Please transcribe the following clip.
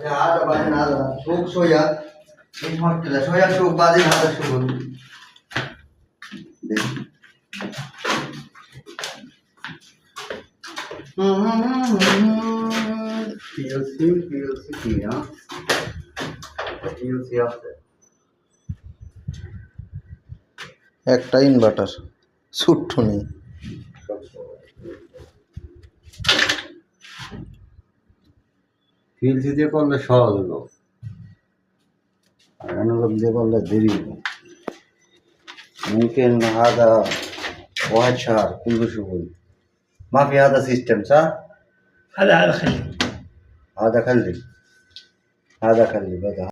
هذا بعدين هذا سوق صويا مش مشكلة صويا سوق بعدين هذا شغل PLC কি না PLC আছে একটা ইনভার্টার ছোট্ট নেই PLC দিয়ে করলে সহজ হলো আর অ্যানালগ দিয়ে করলে দেরি হলো ممكن هذا واحد شهر كله شغل ما في هذا سيستم صح؟ هذا خلي هذا خلي هذا خلي بدأ